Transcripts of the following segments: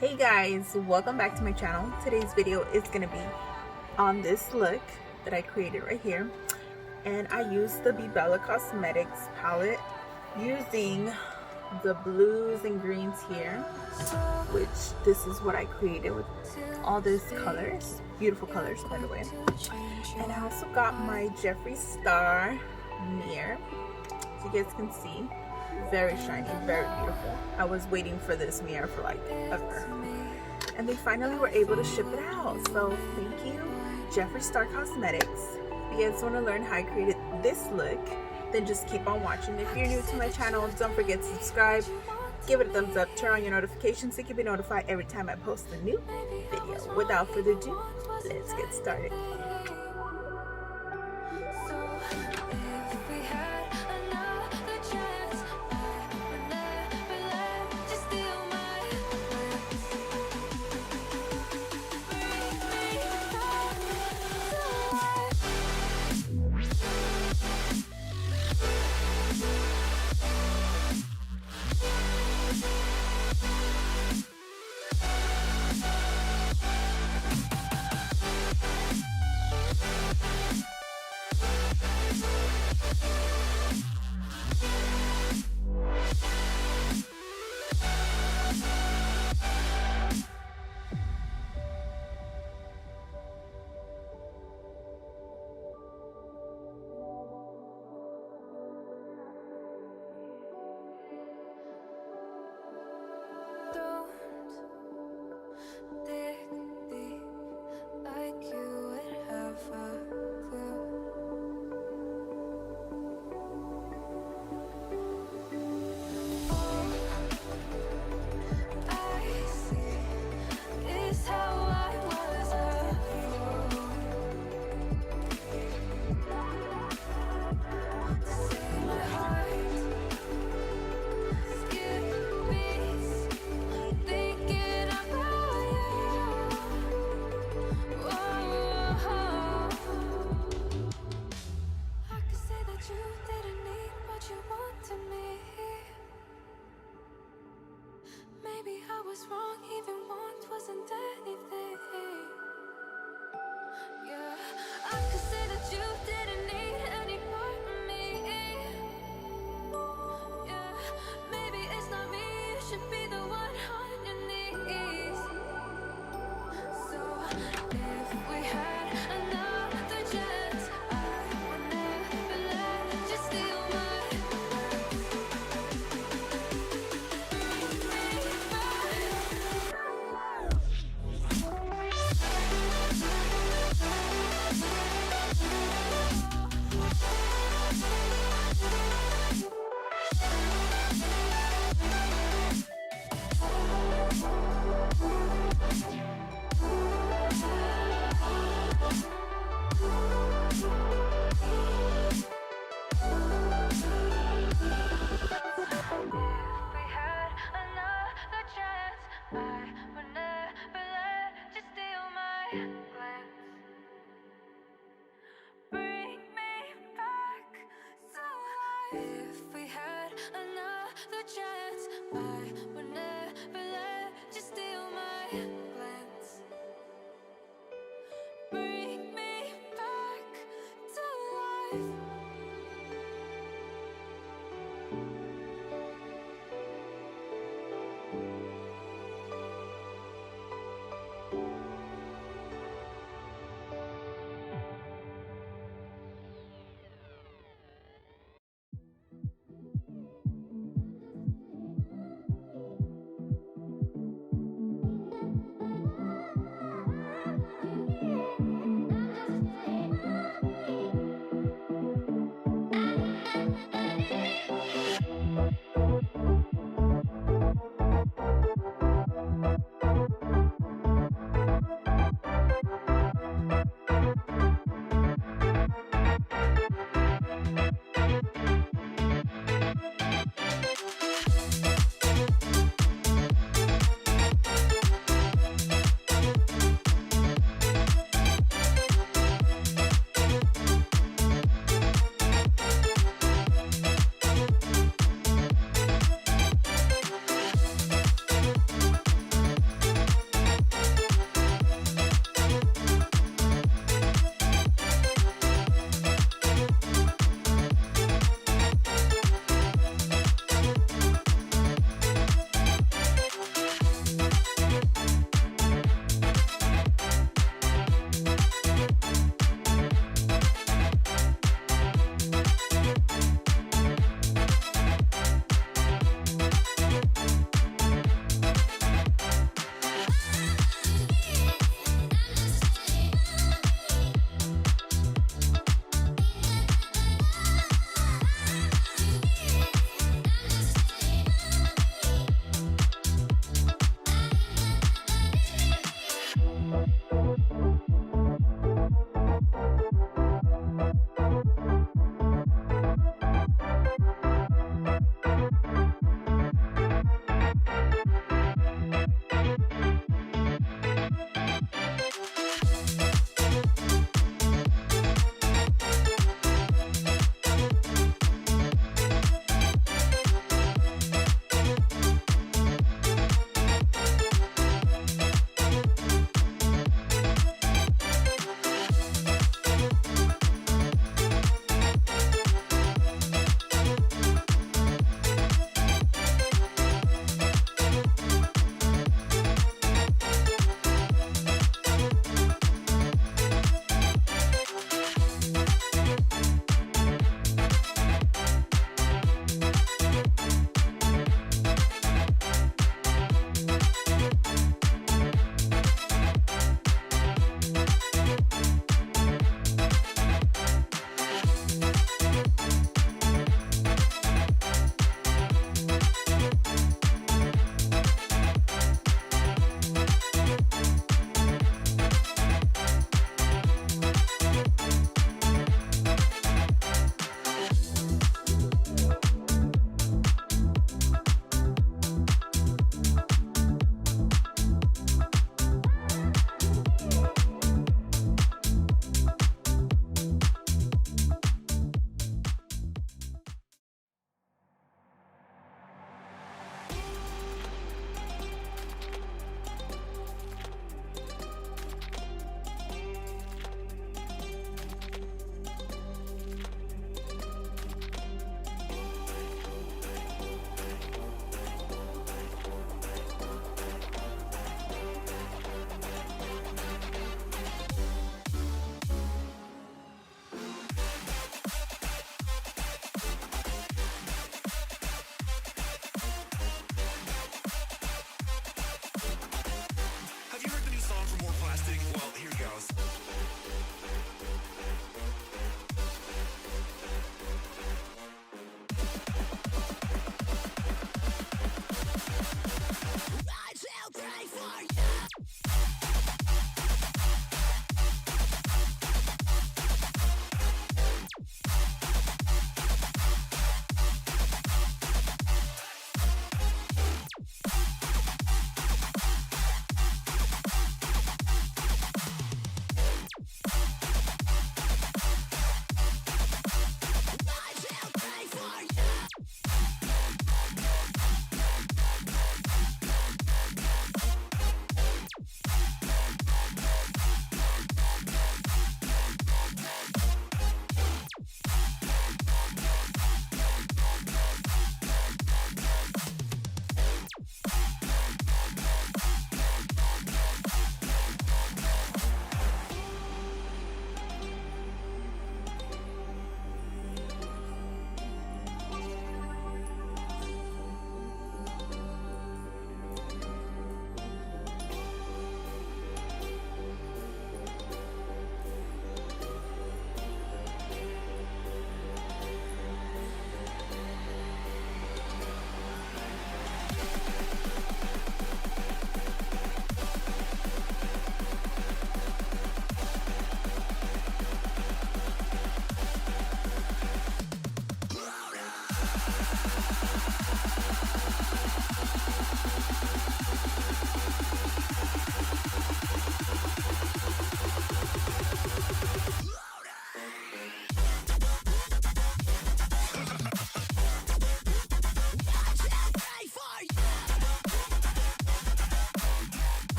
Hey guys, welcome back to my channel. Today's video is going to be on this look that I created right here, and I used the Bebella Cosmetics palette using the blues and greens here, which this is what I created with all these colors, beautiful colors by the way. And I also got my Jeffree Star mirror, so you guys can see. Very shiny, very beautiful. I was waiting for this mirror for like ever, and they finally were able to ship it out. So thank you, Jeffree Star Cosmetics. If you guys want to learn how I created this look, then just keep on watching. If you're new to my channel, don't forget to subscribe, give it a thumbs up, turn on your notifications so you can be notified every time I post a new video. Without further ado, let's get started.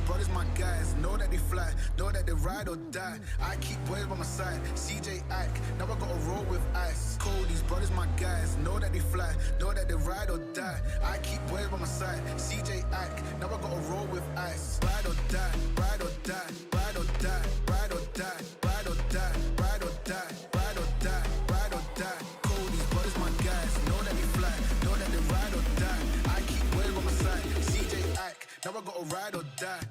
Brothers, my guys, know that they fly, know that they ride or die. I keep boys by my side, CJ Ike, now I gotta roll with ice. Cody's brothers, my guys, know that they fly, know that they ride or die. I keep boys by my side, CJ Ike, now I gotta roll with ice. Ride or die, ride or die, ride or die, ride or die, ride or die, ride or die, ride or die, ride or die. Cody's brothers, my guys, know that they fly, know that they ride or die. I keep boys by my side, CJ Ike, now I gotta ride or die.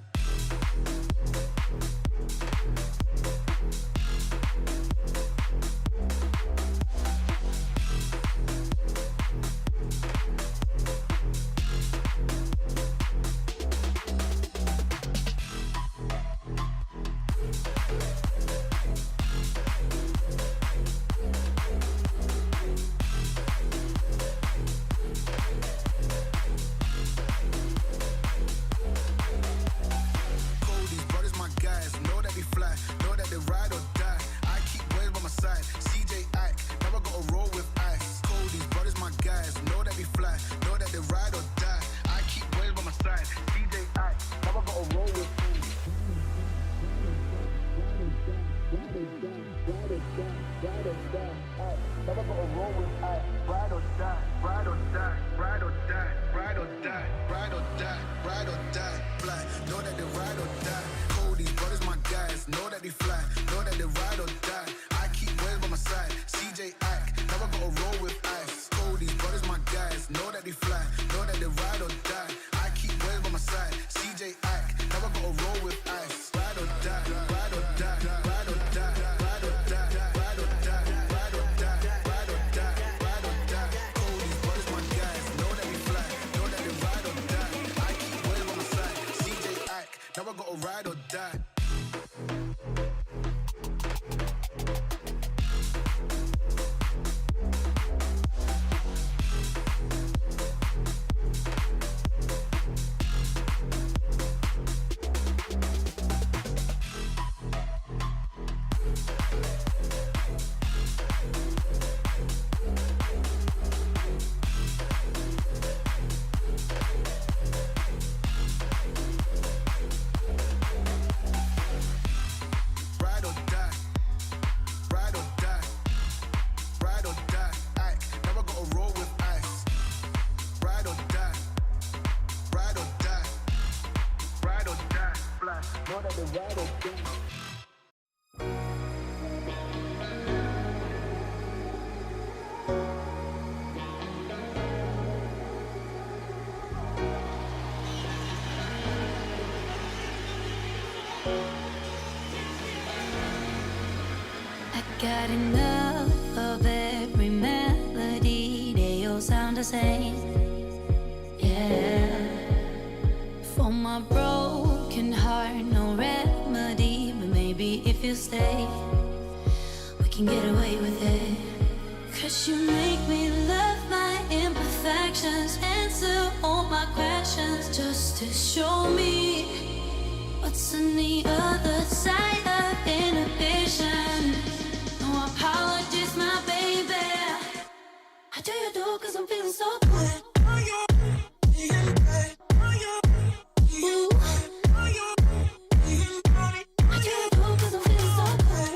ride or die. Got enough of every melody, they all sound the same. Yeah, for my broken heart, no remedy. But maybe if you stay, we can get away with it. Cause you make me love my imperfections, answer all my questions, just to show me what's on the other side of inhibition. No apologies, my baby. I do you do cause I'm feeling so good. Ooh. I do you do cause I'm feeling so good.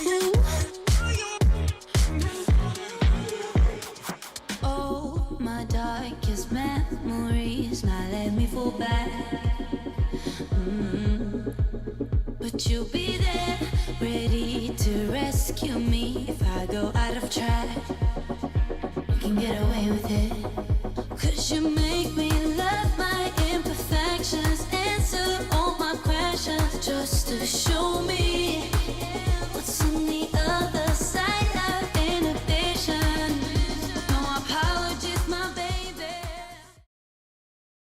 Ooh. Oh, my darkest memories, now let me fall back. But you'll be there, ready to rescue me if I go out of track. You can get away with it, cause you